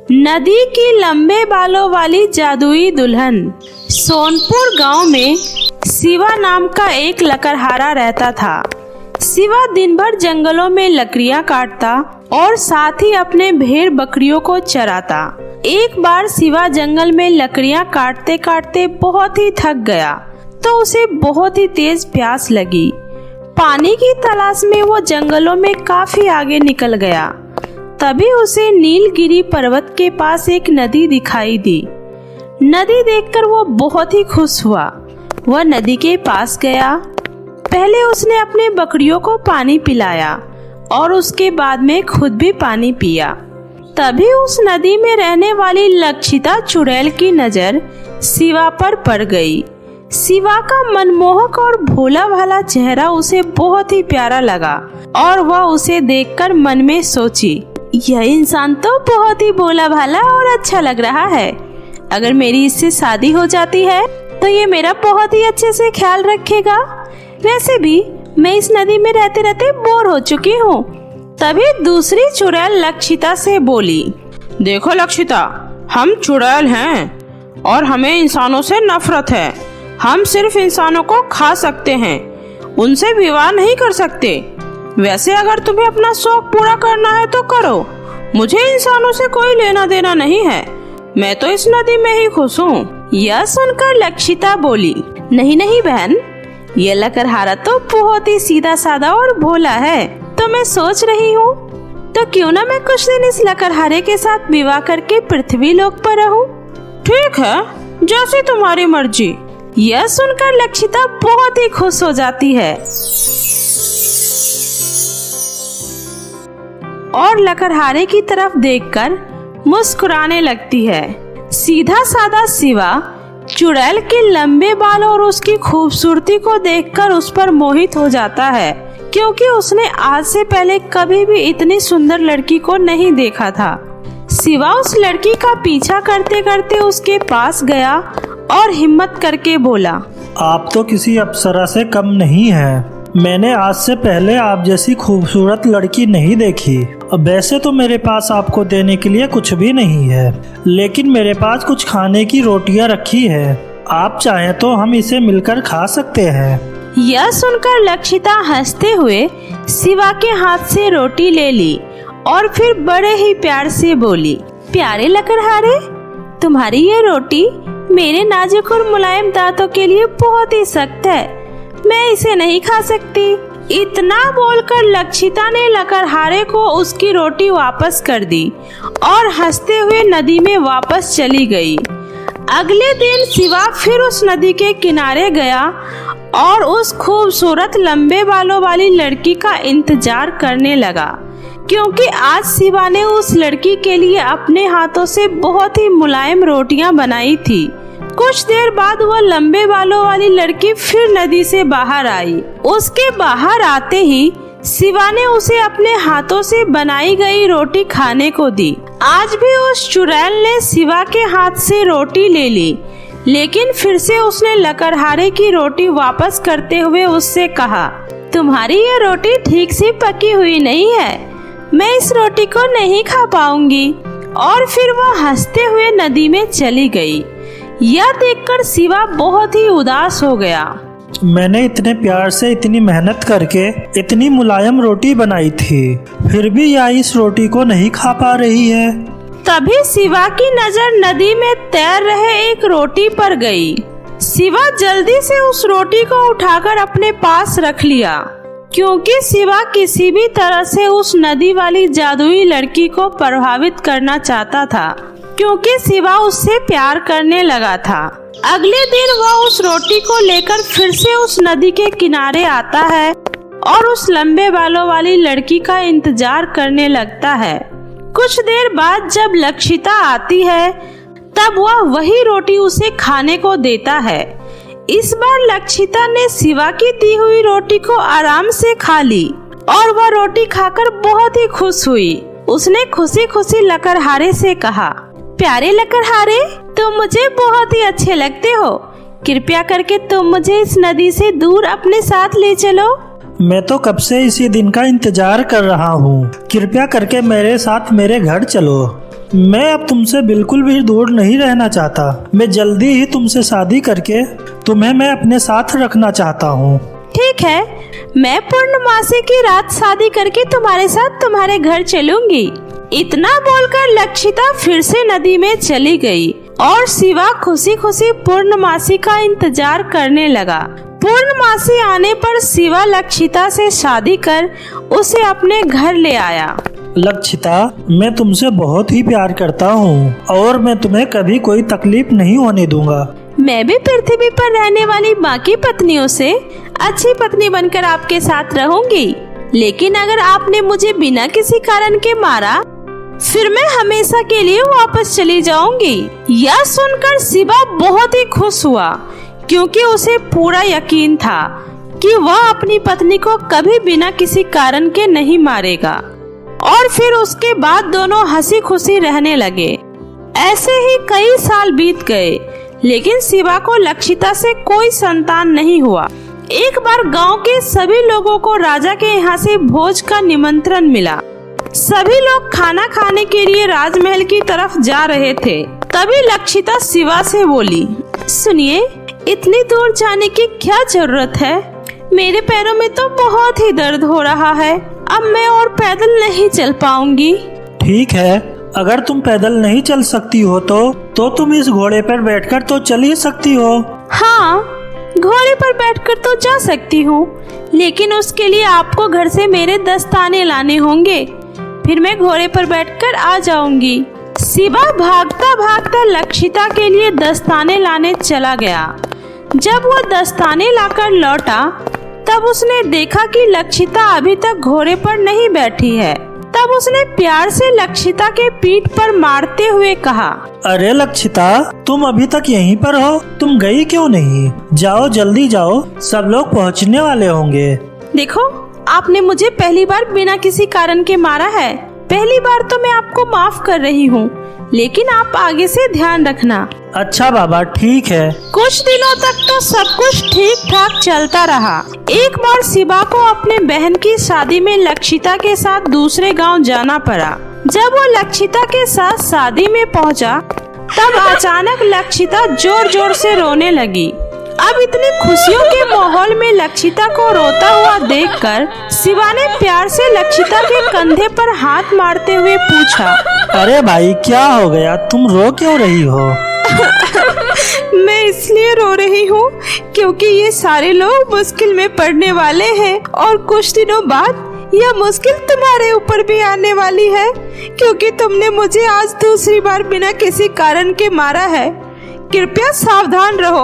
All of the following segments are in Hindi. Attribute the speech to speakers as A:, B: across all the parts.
A: नदी की लंबे बालों वाली जादुई दुल्हन। सोनपुर गांव में शिवा नाम का एक लकड़हारा रहता था। शिवा दिन भर जंगलों में लकड़ियां काटता और साथ ही अपने भेड़ बकरियों को चराता। एक बार शिवा जंगल में लकड़ियां काटते काटते बहुत ही थक गया तो उसे बहुत ही तेज प्यास लगी। पानी की तलाश में वो जंगलों में काफी आगे निकल गया। तभी उसे नीलगिरी पर्वत के पास एक नदी दिखाई दी। नदी देखकर वो बहुत ही खुश हुआ। वह नदी के पास गया। पहले उसने अपने बकरियों को पानी पिलाया और उसके बाद में खुद भी पानी पिया। तभी उस नदी में रहने वाली लक्षिता चुड़ैल की नजर शिवा पर पड़ गई। शिवा का मनमोहक और भोला भाला चेहरा उसे बहुत ही प्यारा लगा और वह उसे देखकर मन में सोची, यह इंसान तो बहुत ही भोला भाला और अच्छा लग रहा है। अगर मेरी इससे शादी हो जाती है तो ये मेरा बहुत ही अच्छे से ख्याल रखेगा। वैसे भी मैं इस नदी में रहते रहते बोर हो चुकी हूँ। तभी दूसरी चुड़ैल लक्षिता से बोली,
B: देखो लक्षिता, हम चुड़ैल हैं और हमें इंसानों से नफरत है। हम सिर्फ इंसानों को खा सकते हैं, उनसे विवाह नहीं कर सकते। वैसे अगर तुम्हें अपना शौक पूरा करना है तो करो, मुझे इंसानों से कोई लेना देना नहीं है। मैं तो इस नदी में ही खुश हूँ।
A: यह सुनकर लक्षिता बोली, नहीं नहीं बहन, ये लकड़हारा तो बहुत ही सीधा साधा और भोला है। तो मैं सोच रही हूँ तो क्यों ना मैं कुछ दिन इस लकड़हारे के साथ विवाह करके पृथ्वी लोक पर रहूं।
B: ठीक है, जैसे तुम्हारी मर्जी।
A: यह सुनकर लक्षिता बहुत ही खुश हो जाती है और लकड़हारे की तरफ देखकर मुस्कुराने लगती है। सीधा साधा शिवा चुड़ैल के लंबे बाल और उसकी खूबसूरती को देखकर उस पर मोहित हो जाता है, क्योंकि उसने आज से पहले कभी भी इतनी सुंदर लड़की को नहीं देखा था। शिवा उस लड़की का पीछा करते करते उसके पास गया और हिम्मत करके बोला,
C: आप तो किसी अप्सरा से कम नहीं हैं। मैंने आज से पहले आप जैसी खूबसूरत लड़की नहीं देखी। अब वैसे तो मेरे पास आपको देने के लिए कुछ भी नहीं है, लेकिन मेरे पास कुछ खाने की रोटियां रखी है। आप चाहें तो हम इसे मिलकर खा सकते हैं।
A: यह सुनकर लक्षिता हंसते हुए शिवा के हाथ से रोटी ले ली और फिर बड़े ही प्यार से बोली, प्यारे लकड़हारे, तुम्हारी ये रोटी मेरे नाजुक और मुलायम दांतों के लिए बहुत ही सख्त है। मैं इसे नहीं खा सकती। इतना बोलकर लक्षिता ने लकड़हारे को उसकी रोटी वापस कर दी और हंसते हुए नदी में वापस चली गई। अगले दिन शिवा फिर उस नदी के किनारे गया और उस खूबसूरत लंबे बालों वाली लड़की का इंतजार करने लगा, क्योंकि आज शिवा ने उस लड़की के लिए अपने हाथों से बहुत ही मुलायम रोटियां बनाई थी। कुछ देर बाद वह लंबे बालों वाली लड़की फिर नदी से बाहर आई। उसके बाहर आते ही शिवा ने उसे अपने हाथों से बनाई गई रोटी खाने को दी। आज भी उस चुड़ैल ने शिवा के हाथ से रोटी ले ली, लेकिन फिर से उसने लकड़हारे की रोटी वापस करते हुए उससे कहा, तुम्हारी ये रोटी ठीक से पकी हुई नहीं है, मैं इस रोटी को नहीं खा पाऊंगी। और फिर वह हंसते हुए नदी में चली गई। यह देखकर शिवा बहुत ही उदास हो गया।
C: मैंने इतने प्यार से इतनी मेहनत करके इतनी मुलायम रोटी बनाई थी, फिर भी यह इस रोटी को नहीं खा पा रही है।
A: तभी शिवा की नजर नदी में तैर रहे एक रोटी पर गई। शिवा जल्दी से उस रोटी को उठाकर अपने पास रख लिया, क्योंकि शिवा किसी भी तरह से उस नदी वाली जादुई लड़की को प्रभावित करना चाहता था, क्योंकि शिवा उससे प्यार करने लगा था। अगले दिन वह उस रोटी को लेकर फिर से उस नदी के किनारे आता है और उस लंबे बालों वाली लड़की का इंतजार करने लगता है। कुछ देर बाद जब लक्षिता आती है तब वह वही रोटी उसे खाने को देता है। इस बार लक्षिता ने शिवा की दी हुई रोटी को आराम से खा ली और वह रोटी खाकर बहुत ही खुश हुई। उसने खुशी खुशी लकड़हारे से कहा, प्यारे लकड़हारे, तुम मुझे बहुत ही अच्छे लगते हो। कृपया करके तुम मुझे इस नदी से दूर अपने साथ ले चलो।
C: मैं तो कब से इसी दिन का इंतजार कर रहा हूँ। कृपया करके मेरे साथ मेरे घर चलो। मैं अब तुमसे बिल्कुल भी दूर नहीं रहना चाहता। मैं जल्दी ही तुमसे शादी करके तुम्हें मैं अपने साथ रखना चाहता हूँ।
A: ठीक है, मैं पूर्णमासी की रात शादी करके तुम्हारे साथ तुम्हारे घर चलूंगी। इतना बोलकर लक्षिता फिर से नदी में चली गई और शिवा खुशी खुशी पूर्णमासी का इंतजार करने लगा। पूर्णमासी आने पर शिवा लक्षिता से शादी कर उसे अपने घर ले आया।
C: लक्षिता, मैं तुमसे बहुत ही प्यार करता हूँ और मैं तुम्हें कभी कोई तकलीफ नहीं होने दूंगा।
A: मैं भी पृथ्वी पर रहने वाली बाकी पत्नियों से अच्छी पत्नी बनकर आपके साथ रहूंगी, लेकिन अगर आपने मुझे बिना किसी कारण के मारा फिर मैं हमेशा के लिए वापस चली जाऊंगी। यह सुनकर शिवा बहुत ही खुश हुआ, क्योंकि उसे पूरा यकीन था कि वह अपनी पत्नी को कभी बिना किसी कारण के नहीं मारेगा। और फिर उसके बाद दोनों हंसी खुशी रहने लगे। ऐसे ही कई साल बीत गए, लेकिन शिवा को लक्षिता से कोई संतान नहीं हुआ। एक बार गांव के सभी लोगों को राजा के यहाँ से भोज का निमंत्रण मिला। सभी लोग खाना खाने के लिए राजमहल की तरफ जा रहे थे। तभी लक्षिता शिवा से बोली, सुनिए, इतनी दूर जाने की क्या जरूरत है? मेरे पैरों में तो बहुत ही दर्द हो रहा है। अब मैं और पैदल नहीं चल पाऊंगी।
C: ठीक है, अगर तुम पैदल नहीं चल सकती हो तो तुम इस घोड़े पर बैठकर तो चल ही सकती हो।
A: हाँ, घोड़े पर बैठकर तो जा सकती हूँ, लेकिन उसके लिए आपको घर से मेरे दस्ताने लाने होंगे। फिर मैं घोड़े पर बैठकर आ जाऊंगी। शिवा भागता भागता लक्षिता के लिए दस्ताने लाने चला गया। जब वो दस्ताने लाकर लौटा तब उसने देखा कि लक्षिता अभी तक घोड़े पर नहीं बैठी है। तब उसने प्यार से लक्षिता के पीठ पर मारते हुए कहा,
C: अरे लक्षिता, तुम अभी तक यहीं पर हो? तुम गई क्यों नहीं? जाओ, जल्दी जाओ, सब लोग पहुंचने वाले होंगे।
A: देखो, आपने मुझे पहली बार बिना किसी कारण के मारा है। पहली बार तो मैं आपको माफ कर रही हूँ, लेकिन आप आगे से ध्यान रखना।
C: अच्छा बाबा, ठीक है।
A: कुछ दिनों तक तो सब कुछ ठीक ठाक चलता रहा। एक बार शिवा को अपने बहन की शादी में लक्षिता के साथ दूसरे गांव जाना पड़ा। जब वो लक्षिता के साथ शादी में पहुंचा, तब अचानक लक्षिता जोर जोर से रोने लगी। अब इतनी खुशियों के माहौल में लक्षिता को रोता हुआ देखकर शिवा ने प्यार से लक्षिता के कंधे पर हाथ मारते हुए पूछा,
C: अरे भाई, क्या हो गया? तुम रो क्यों रही हो?
A: मैं इसलिए रो रही हूँ क्योंकि ये सारे लोग मुश्किल में पड़ने वाले हैं और कुछ दिनों बाद यह मुश्किल तुम्हारे ऊपर भी आने वाली है, क्योंकि तुमने मुझे आज दूसरी बार बिना किसी कारण के मारा है। कृपया सावधान रहो।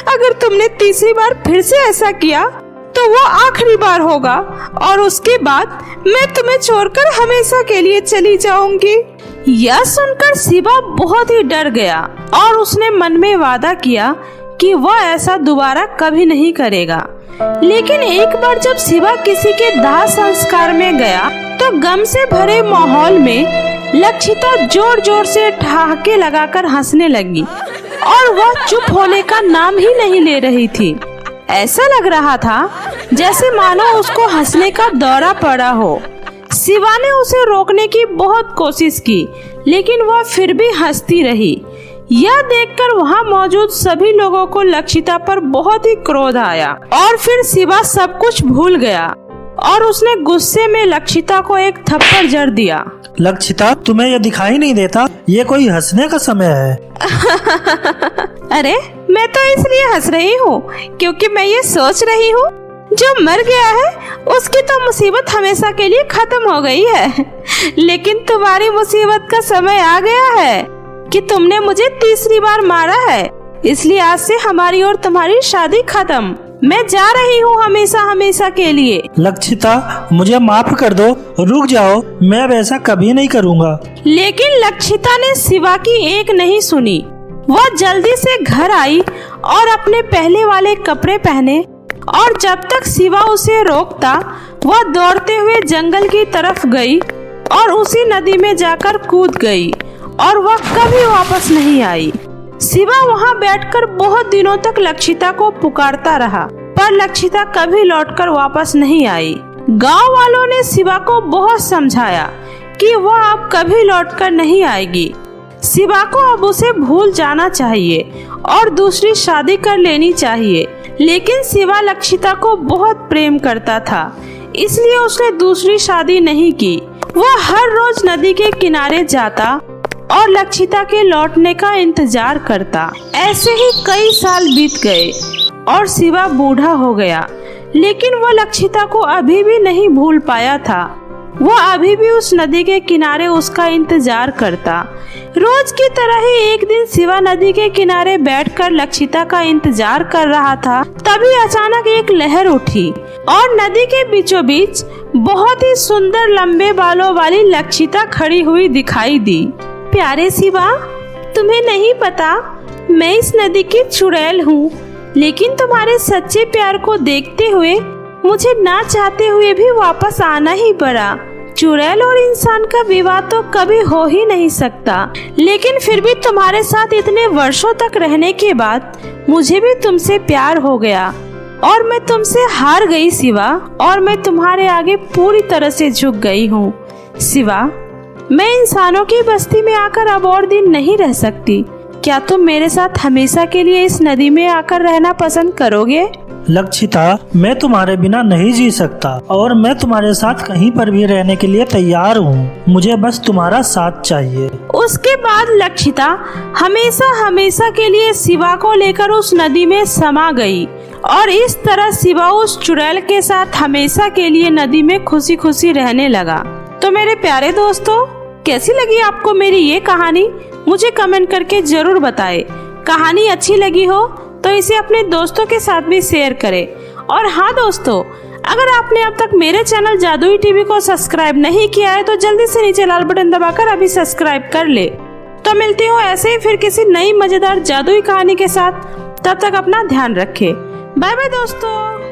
A: अगर तुमने तीसरी बार फिर से ऐसा किया तो वो आखिरी बार होगा और उसके बाद मैं तुम्हें छोड़कर हमेशा के लिए चली जाऊंगी। यह सुनकर शिवा बहुत ही डर गया और उसने मन में वादा किया कि वह ऐसा दोबारा कभी नहीं करेगा। लेकिन एक बार जब शिवा किसी के दाह संस्कार में गया तो गम से भरे माहौल में लक्षिता जोर जोर से ठहाके लगाकर हंसने लगी और वह चुप होने का नाम ही नहीं ले रही थी। ऐसा लग रहा था जैसे मानो उसको हंसने का दौरा पड़ा हो। शिवा ने उसे रोकने की बहुत कोशिश की, लेकिन वह फिर भी हंसती रही। यह देखकर वहाँ मौजूद सभी लोगों को लक्षिता पर बहुत ही क्रोध आया और फिर शिवा सब कुछ भूल गया और उसने गुस्से में लक्षिता को एक थप्पड़ जड़ दिया।
C: लक्षिता, तुम्हें यह दिखाई नहीं देता? ये कोई हंसने का समय है।
A: अरे, मैं तो इसलिए हंस रही हूँ क्योंकि मैं ये सोच रही हूँ, जो मर गया है उसकी तो मुसीबत हमेशा के लिए खत्म हो गई है, लेकिन तुम्हारी मुसीबत का समय आ गया है कि तुमने मुझे तीसरी बार मारा है। इसलिए आज से हमारी और तुम्हारी शादी खत्म। मैं जा रही हूँ हमेशा हमेशा के लिए।
C: लक्षिता, मुझे माफ कर दो, रुक जाओ, मैं अब ऐसा कभी नहीं करूँगा।
A: लेकिन लक्षिता ने शिवा की एक नहीं सुनी। वह जल्दी से घर आई और अपने पहले वाले कपड़े पहने और जब तक शिवा उसे रोकता वह दौड़ते हुए जंगल की तरफ गई और उसी नदी में जाकर कूद गई और वह कभी वापस नहीं आई। शिवा वहाँ बैठकर बहुत दिनों तक लक्षिता को पुकारता रहा, पर लक्षिता कभी लौटकर वापस नहीं आई। गांव वालों ने शिवा को बहुत समझाया, कि वह अब कभी लौटकर नहीं आएगी। शिवा को अब उसे भूल जाना चाहिए और दूसरी शादी कर लेनी चाहिए। लेकिन शिवा लक्षिता को बहुत प्रेम करता था, इसलिए उसने दूसरी शादी नहीं की। वह हर रोज नदी के किनारे जाता और लक्षिता के लौटने का इंतजार करता। ऐसे ही कई साल बीत गए और शिवा बूढ़ा हो गया, लेकिन वह लक्षिता को अभी भी नहीं भूल पाया था। वह अभी भी उस नदी के किनारे उसका इंतजार करता। रोज की तरह ही एक दिन शिवा नदी के किनारे बैठकर लक्षिता का इंतजार कर रहा था। तभी अचानक एक लहर उठी और नदी के बीचों बीच बहुत ही सुंदर लंबे बालों वाली लक्षिता खड़ी हुई दिखाई दी। प्यारे शिवा, तुम्हें नहीं पता मैं इस नदी की चुड़ैल हूँ, लेकिन तुम्हारे सच्चे प्यार को देखते हुए मुझे ना चाहते हुए भी वापस आना ही पड़ा। चुड़ैल और इंसान का विवाह तो कभी हो ही नहीं सकता, लेकिन फिर भी तुम्हारे साथ इतने वर्षों तक रहने के बाद मुझे भी तुमसे प्यार हो गया और मैं तुमसे हार गई शिवा, और मैं तुम्हारे आगे पूरी तरह से झुक गई हूँ। शिवा, मैं इंसानों की बस्ती में आकर अब और दिन नहीं रह सकती। क्या तुम मेरे साथ हमेशा के लिए इस नदी में आकर रहना पसंद करोगे?
C: लक्षिता, मैं तुम्हारे बिना नहीं जी सकता और मैं तुम्हारे साथ कहीं पर भी रहने के लिए तैयार हूँ। मुझे बस तुम्हारा साथ चाहिए।
A: उसके बाद लक्षिता हमेशा हमेशा के लिए शिवा को लेकर उस नदी में समा गई और इस तरह शिवा उस चुड़ैल के साथ हमेशा के लिए नदी में खुशी खुशी रहने लगा। तो मेरे प्यारे दोस्तों, कैसी लगी आपको मेरी ये कहानी? मुझे कमेंट करके जरूर बताएं। कहानी अच्छी लगी हो तो इसे अपने दोस्तों के साथ भी शेयर करें। और हाँ दोस्तों, अगर आपने अब तक मेरे चैनल जादुई टीवी को सब्सक्राइब नहीं किया है तो जल्दी से नीचे लाल बटन दबाकर अभी सब्सक्राइब कर ले। तो मिलती हूँ ऐसे ही फिर किसी नई मजेदार जादुई कहानी के साथ। तब तक अपना ध्यान रखें। बाय बाय दोस्तों।